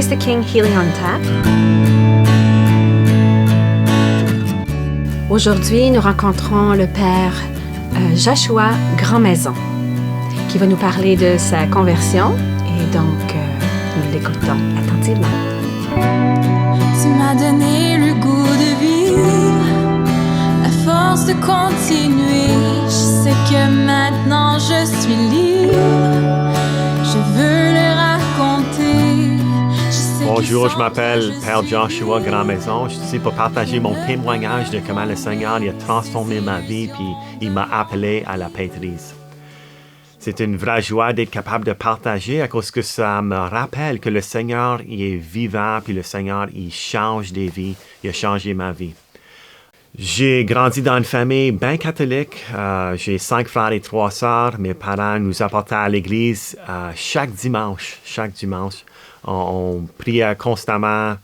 Christ the King Healing on Tap. Aujourd'hui, nous rencontrons le Père Joshua Grandmaison, qui va nous parler de sa conversion, et donc nous l'écoutons attentivement. Tu m'as donné le goût de vivre, la force de continuer. Je sais que maintenant je suis libre, je veux le raconter. Bonjour, je m'appelle Père Joshua Grandmaison. Je suis ici pour partager mon témoignage de comment le Seigneur il a transformé ma vie puis il m'a appelé à la prêtrise. C'est une vraie joie d'être capable de partager à cause que ça me rappelle que le Seigneur il est vivant puis le Seigneur il change des vies. Il a changé ma vie. J'ai grandi dans une famille bien catholique. J'ai 5 frères et 3 sœurs. Mes parents nous apportaient à l'église chaque dimanche. On priait constamment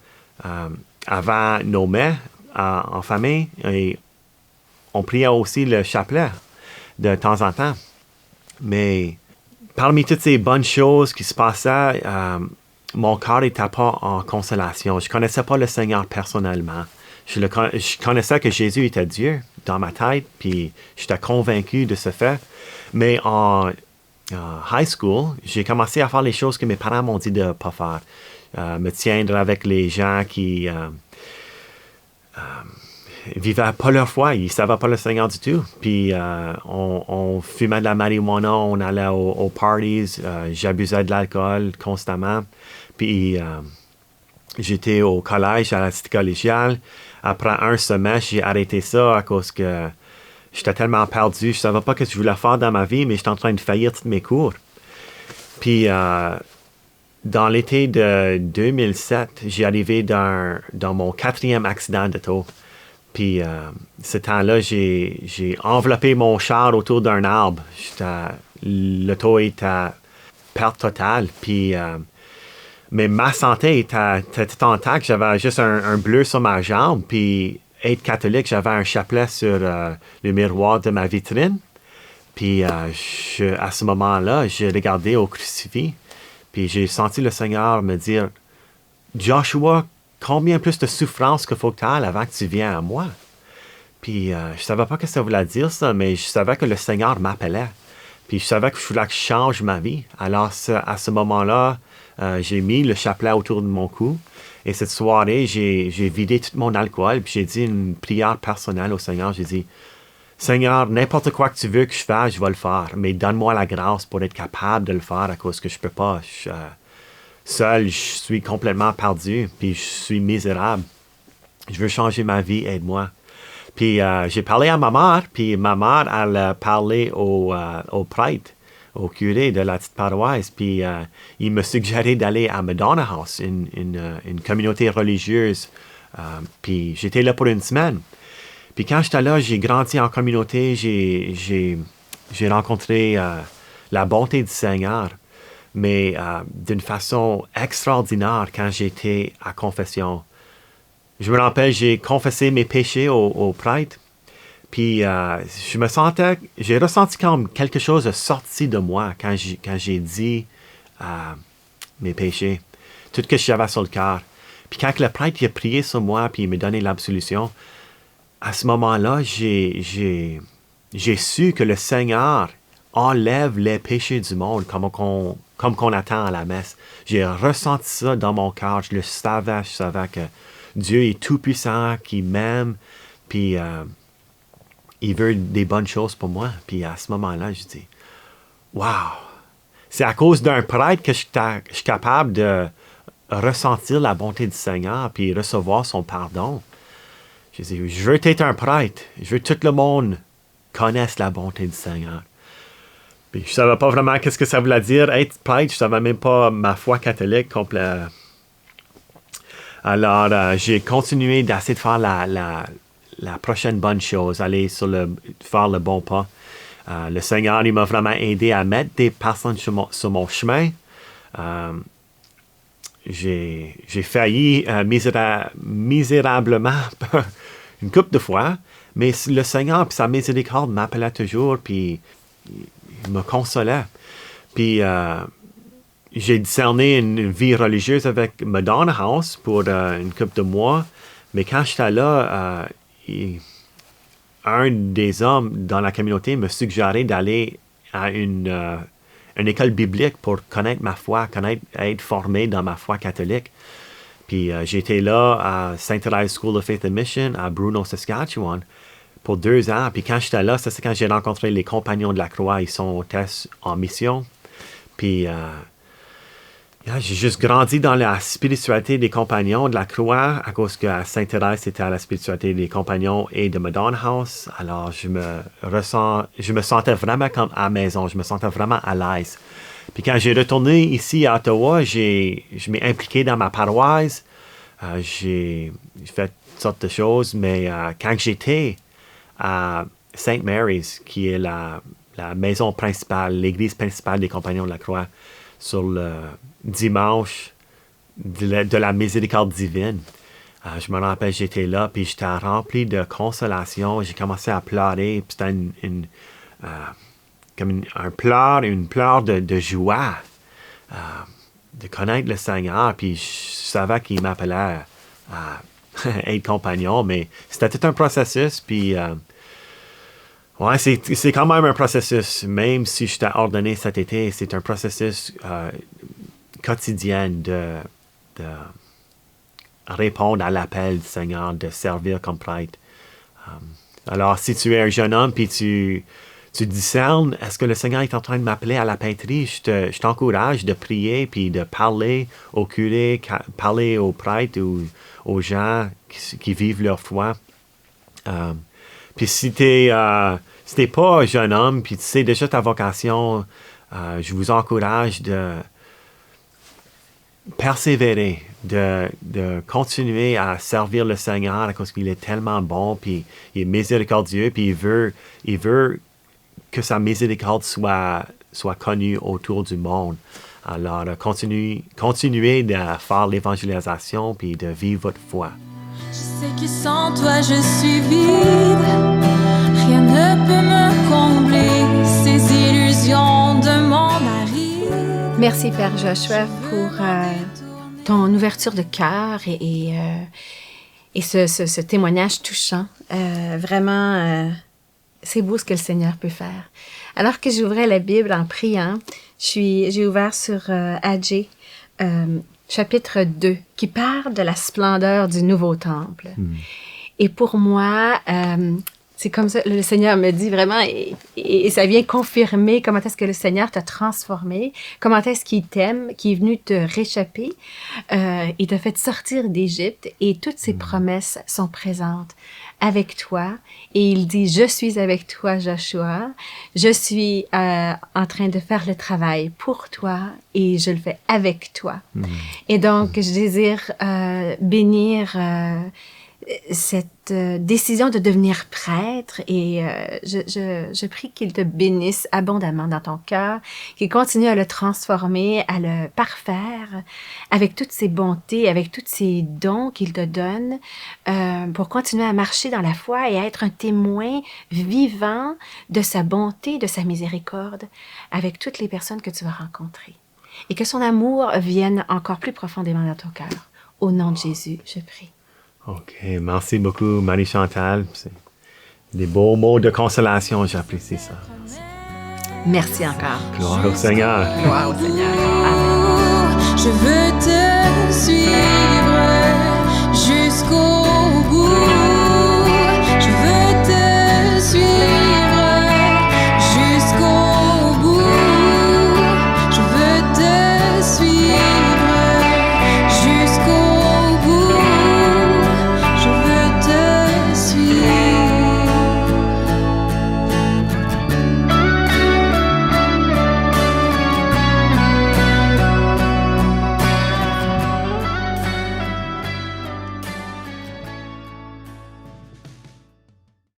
avant nos mets en famille et on priait aussi le chapelet de temps en temps. Mais parmi toutes ces bonnes choses qui se passaient, mon cœur n'était pas en consolation. Je ne connaissais pas le Seigneur personnellement. Je connaissais que Jésus était Dieu dans ma tête, puis j'étais convaincu de ce fait. Mais en high school, j'ai commencé à faire les choses que mes parents m'ont dit de ne pas faire. Me tiendre avec les gens qui vivaient pas leur foi, ils ne savaient pas le Seigneur du tout. Puis on fumait de la marijuana, on allait aux parties, j'abusais de l'alcool constamment. Puis j'étais au collège, à la cité collégiale. Après un semestre, j'ai arrêté ça à cause que j'étais tellement perdu. Je ne savais pas ce que je voulais faire dans ma vie, mais j'étais en train de faillir tous mes cours. Puis dans l'été de 2007, j'ai arrivé dans mon 4e accident d'auto. Puis, ce temps-là, j'ai enveloppé mon char autour d'un arbre. L'auto était à perte totale. Puis, mais ma santé était intacte. J'avais juste un bleu sur ma jambe. Puis, être catholique, j'avais un chapelet sur le miroir de ma vitrine. Puis, à ce moment-là, j'ai regardé au crucifix. Puis, j'ai senti le Seigneur me dire, « Joshua, combien plus de souffrance qu'il faut que tu aies avant que tu viennes à moi? » Puis, je ne savais pas ce que ça voulait dire, ça, mais je savais que le Seigneur m'appelait. Puis, je savais que je voulais que je change ma vie. Alors, à ce moment-là, j'ai mis le chapelet autour de mon cou. Et cette soirée, j'ai vidé tout mon alcool. Puis, j'ai dit une prière personnelle au Seigneur. J'ai dit, « Seigneur, n'importe quoi que tu veux que je fasse, je vais le faire. Mais donne-moi la grâce pour être capable de le faire à cause que je ne peux pas. Seul, je suis complètement perdu, puis je suis misérable. Je veux changer ma vie, aide-moi. » Puis j'ai parlé à ma mère, puis ma mère, elle a parlé au prêtre, au curé de la petite paroisse, puis il me suggérait d'aller à Madonna House, une communauté religieuse. Puis j'étais là pour une semaine. Puis quand j'étais là, j'ai grandi en communauté, j'ai rencontré la bonté du Seigneur. Mais d'une façon extraordinaire quand j'étais à confession. Je me rappelle, j'ai confessé mes péchés au prêtre, puis j'ai ressenti comme quelque chose de sorti de moi quand j'ai dit mes péchés, tout ce que j'avais sur le cœur. Puis quand le prêtre il a prié sur moi, puis il m'a donné l'absolution, à ce moment-là, j'ai su que le Seigneur enlève les péchés du monde comme qu'on attend à la messe. J'ai ressenti ça dans mon cœur. Je savais que Dieu est tout-puissant, qu'il m'aime, puis il veut des bonnes choses pour moi. Puis à ce moment-là, je dis, « Wow! C'est à cause d'un prêtre que je suis capable de ressentir la bonté du Seigneur puis recevoir son pardon. » Je dis, « Je veux être un prêtre. Je veux que tout le monde connaisse la bonté du Seigneur. » Puis je ne savais pas vraiment qu'est-ce que ça voulait dire être prêtre. Je ne savais même pas ma foi catholique complète. Alors, j'ai continué d'essayer de faire la prochaine bonne chose, faire le bon pas. Le Seigneur, il m'a vraiment aidé à mettre des personnes sur mon chemin. J'ai failli misérablement une couple de fois, mais le Seigneur, puis sa miséricorde m'appelait toujours, puis il me consolait. Puis j'ai discerné une vie religieuse avec Madonna House pour une couple de mois. Mais quand j'étais là, un des hommes dans la communauté me suggérait d'aller à une école biblique pour connaître ma foi, être formé dans ma foi catholique. Puis j'étais là à St. Therese School of Faith and Mission à Bruno, Saskatchewan, pour 2 ans. Puis quand j'étais là, c'est quand j'ai rencontré les Compagnons de la Croix. Ils sont hôtesses en mission. Puis j'ai juste grandi dans la spiritualité des Compagnons de la Croix à cause qu'à Sainte-Thérèse, c'était à la spiritualité des Compagnons et de Madonna House. Alors, je me sentais vraiment comme à la maison. Je me sentais vraiment à l'aise. Puis quand j'ai retourné ici à Ottawa, je m'ai impliqué dans ma paroisse. J'ai fait toutes sortes de choses. Mais quand j'étais à St. Mary's, qui est la maison principale, l'église principale des Compagnons de la Croix, sur le dimanche de la miséricorde divine. Je me rappelle, j'étais là, puis j'étais rempli de consolation. J'ai commencé à pleurer, puis c'était une pleur de joie de connaître le Seigneur. Puis je savais qu'il m'appelait à être compagnon, mais c'était tout un processus, puis ouais, c'est quand même un processus, même si j'étais ordonné cet été, c'est un processus quotidien de répondre à l'appel du Seigneur, de servir comme prêtre. Alors, si tu es un jeune homme puis tu discernes, est-ce que le Seigneur est en train de m'appeler à la prêtrise, je t'encourage de prier puis de parler au curé, parler aux prêtres ou aux gens qui vivent leur foi. Puis si t'es pas un jeune homme, puis tu sais déjà ta vocation, je vous encourage de persévérer, de continuer à servir le Seigneur parce qu'il est tellement bon, puis il est miséricordieux, puis il veut que sa miséricorde soit connue autour du monde. Alors, continuez de faire l'évangélisation, puis de vivre votre foi. Je sais que sans toi je suis vide. Rien ne peut me combler ces illusions de mon mari. Merci, Père Joshua, pour ton ouverture de cœur et ce témoignage touchant. Vraiment, c'est beau ce que le Seigneur peut faire. Alors que j'ouvrais la Bible en priant, j'ai ouvert sur Agé, chapitre 2, qui parle de la splendeur du nouveau temple. Et pour moi, c'est comme ça, le Seigneur me dit vraiment, et ça vient confirmer comment est-ce que le Seigneur t'a transformé, comment est-ce qu'il t'aime, qu'il est venu te réchapper, il t'a fait sortir d'Égypte, et toutes ses promesses sont présentes avec toi. Et il dit, je suis avec toi, Joshua, je suis en train de faire le travail pour toi, et je le fais avec toi. Et donc, je désire bénir cette décision de devenir prêtre, et je prie qu'il te bénisse abondamment dans ton cœur, qu'il continue à le transformer, à le parfaire avec toutes ses bontés, avec tous ses dons qu'il te donne, pour continuer à marcher dans la foi et à être un témoin vivant de sa bonté, de sa miséricorde avec toutes les personnes que tu vas rencontrer. Et que son amour vienne encore plus profondément dans ton cœur. Au nom de Jésus, je prie. OK. Merci beaucoup, Marie-Chantal. C'est des beaux mots de consolation. J'apprécie ça. Merci encore. Gloire au Seigneur. Gloire au Seigneur. Amen. Je veux te